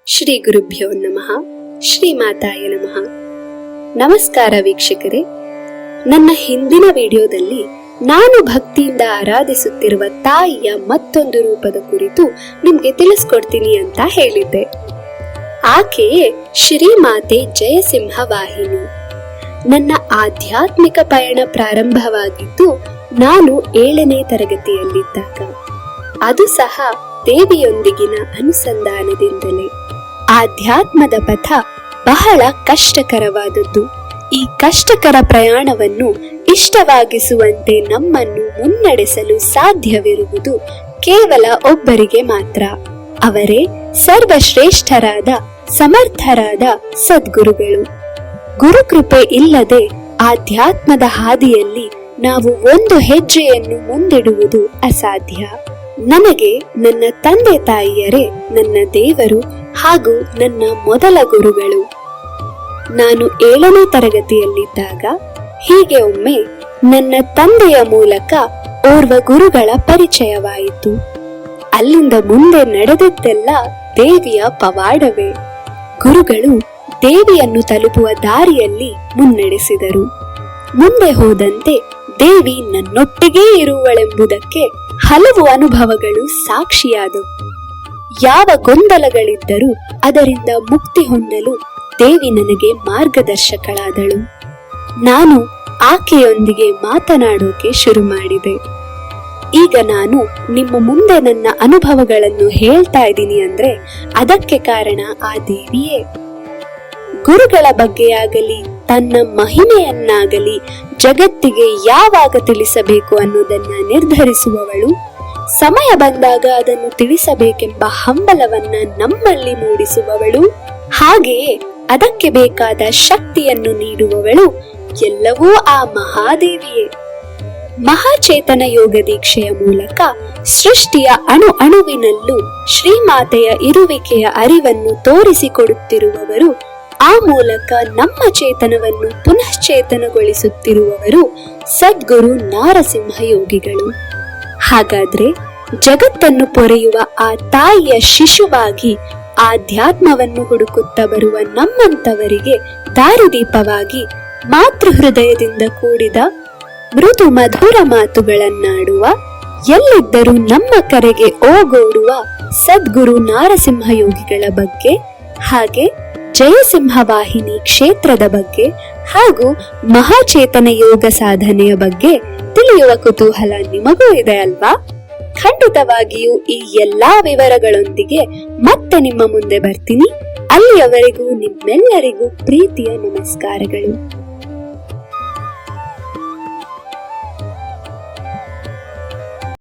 ಶ್ರೀ ಗುರುಭ್ಯೋ ನಮಃ. ಶ್ರೀ ಮಾತಾಯ ನಮಃ. ನಮಸ್ಕಾರ ವೀಕ್ಷಕರೇ, ನನ್ನ ಹಿಂದಿನ ವಿಡಿಯೋದಲ್ಲಿ ನಾನು ಭಕ್ತಿಯಿಂದ ಆರಾಧಿಸುತ್ತಿರುವ ತಾಯಿಯ ಮತ್ತೊಂದು ರೂಪದ ಕುರಿತು ನಿಮ್ಗೆ ತಿಳಿಸ್ಕೊಡ್ತೀನಿ ಅಂತ ಹೇಳಿದ್ದೆ. ಆಕೆಯೇ ಶ್ರೀಮಾತೆ ಜಯಸಿಂಹ ವಾಹಿನಿ. ನನ್ನ ಆಧ್ಯಾತ್ಮಿಕ ಪಯಣ ಪ್ರಾರಂಭವಾಗಿದ್ದು ನಾನು 7ನೇ ತರಗತಿಯಲ್ಲಿದ್ದಾಗ. ಅದು ಸಹ ದೇವಿಯೊಂದಿಗಿನ ಅನುಸಂಧಾನದಿಂದಲೇ. ಆಧ್ಯಾತ್ಮದ ಪಥ ಬಹಳ ಕಷ್ಟಕರವಾದದ್ದು. ಈ ಕಷ್ಟಕರ ಪ್ರಯಾಣವನ್ನು ಇಷ್ಟವಾಗಿಸುವಂತೆ ನಮ್ಮನ್ನು ಮುನ್ನಡೆಸಲು ಸಾಧ್ಯವಿರುವುದು ಕೇವಲ ಒಬ್ಬರಿಗೆ ಮಾತ್ರ. ಅವರೇ ಸರ್ವಶ್ರೇಷ್ಠರಾದ ಸಮರ್ಥರಾದ ಸದ್ಗುರುಗಳು. ಗುರುಕೃಪೆ ಇಲ್ಲದೆ ಆಧ್ಯಾತ್ಮದ ಹಾದಿಯಲ್ಲಿ ನಾವು ಒಂದು ಹೆಜ್ಜೆಯನ್ನು ಮುಂದಿಡುವುದು ಅಸಾಧ್ಯ. ನನಗೆ ನನ್ನ ತಂದೆ ತಾಯಿಯರೇ ನನ್ನ ದೇವರು ಹಾಗೂ ನನ್ನ ಮೊದಲ ಗುರುಗಳು. ನಾನು 7ನೇ ತರಗತಿಯಲ್ಲಿದ್ದಾಗ ಹೀಗೆ ಒಮ್ಮೆ ನನ್ನ ತಂದೆಯ ಮೂಲಕ ಓರ್ವ ಗುರುಗಳ ಪರಿಚಯವಾಯಿತು. ಅಲ್ಲಿಂದ ಮುಂದೆ ನಡೆದದ್ದೆಲ್ಲ ದೇವಿಯ ಪವಾಡವೇ. ಗುರುಗಳು ದೇವಿಯನ್ನು ತಲುಪುವ ದಾರಿಯಲ್ಲಿ ಮುನ್ನಡೆಸಿದರು. ಮುಂದೆ ಹೋದಂತೆ ದೇವಿ ನನ್ನೊಟ್ಟಿಗೇ ಇರುವಳೆಂಬುದಕ್ಕೆ ಹಲವು ಅನುಭವಗಳು ಸಾಕ್ಷಿಯಾದವು. ಯಾವ ಗೊಂದಲಗಳಿದ್ದರೂ ಅದರಿಂದ ಮುಕ್ತಿ ಹೊಂದಲು ದೇವಿ ನನಗೆ ಮಾರ್ಗದರ್ಶಕಳಾದಳು. ನಾನು ಆಕೆಯೊಂದಿಗೆ ಮಾತನಾಡೋಕೆ ಶುರು ಮಾಡಿದೆ. ಈಗ ನಾನು ನಿಮ್ಮ ಮುಂದೆ ನನ್ನ ಅನುಭವಗಳನ್ನು ಹೇಳ್ತಾ ಇದ್ದೀನಿ ಅಂದ್ರೆ ಅದಕ್ಕೆ ಕಾರಣ ಆ ದೇವಿಯೇ. ಗುರುಗಳ ಬಗ್ಗೆಯಾಗಲಿ ತನ್ನ ಮಹಿಮೆಯನ್ನಾಗಲಿ ಜಗತ್ತಿಗೆ ಯಾವಾಗ ತಿಳಿಸಬೇಕು ಅನ್ನೋದನ್ನ ನಿರ್ಧರಿಸುವವಳು, ಸಮಯ ಬಂದಾಗ ಅದನ್ನು ತಿಳಿಸಬೇಕೆಂಬ ಹಂಬಲವನ್ನ ನಮ್ಮಲ್ಲಿ ಮೂಡಿಸುವವಳು, ಹಾಗೆಯೇ ಅದಕ್ಕೆ ಬೇಕಾದ ಶಕ್ತಿಯನ್ನು ನೀಡುವವಳು ಎಲ್ಲವೂ ಆ ಮಹಾದೇವಿಯೇ. ಮಹಾಚೇತನ ಯೋಗ ದೀಕ್ಷೆಯ ಮೂಲಕ ಸೃಷ್ಟಿಯ ಅಣು ಅಣುವಿನಲ್ಲೂ ಶ್ರೀಮಾತೆಯ ಇರುವಿಕೆಯ ಅರಿವನ್ನು ತೋರಿಸಿಕೊಡುತ್ತಿರುವವರು, ಆ ಮೂಲಕ ನಮ್ಮ ಚೇತನವನ್ನು ಪುನಶ್ಚೇತನಗೊಳಿಸುತ್ತಿರುವವರು ಸದ್ಗುರು ನಾರಸಿಂಹ ಯೋಗಿಗಳು. ಹಾಗಾದ್ರೆ ಜಗತ್ತನ್ನು ಪೊರೆಯುವ ಆ ತಾಯಿಯ ಶಿಶುವಾಗಿ ಆಧ್ಯಾತ್ಮವನ್ನು ಹುಡುಕುತ್ತಾ ಬರುವ ನಮ್ಮಂತವರಿಗೆ ದಾರಿದೀಪವಾಗಿ ಮಾತೃ ಹೃದಯದಿಂದ ಕೂಡಿದ ಮೃದು ಮಧುರ ಮಾತುಗಳನ್ನಾಡುವ, ಎಲ್ಲಿದ್ದರೂ ನಮ್ಮ ಕರೆಗೆ ಓಗೋಡುವ ಸದ್ಗುರು ನಾರಸಿಂಹ ಯೋಗಿಗಳ ಬಗ್ಗೆ, ಹಾಗೆ ಜಯಸಿಂಹ ವಾಹಿನಿ ಕ್ಷೇತ್ರದ ಬಗ್ಗೆ ಹಾಗೂ ಮಹಾಚೇತನ ಯೋಗ ಸಾಧನೆಯ ಬಗ್ಗೆ ತಿಳಿಯುವ ಕುತೂಹಲ ನಿಮಗೂ ಇದೆ ಅಲ್ವಾ? ಖಂಡಿತವಾಗಿಯೂ ಈ ಎಲ್ಲಾ ವಿವರಗಳೊಂದಿಗೆ ಮತ್ತೆ ನಿಮ್ಮ ಮುಂದೆ ಬರ್ತೀನಿ. ಅಲ್ಲಿಯವರೆಗೂ ನಿಮ್ಮೆಲ್ಲರಿಗೂ ಪ್ರೀತಿಯ ನಮಸ್ಕಾರಗಳು.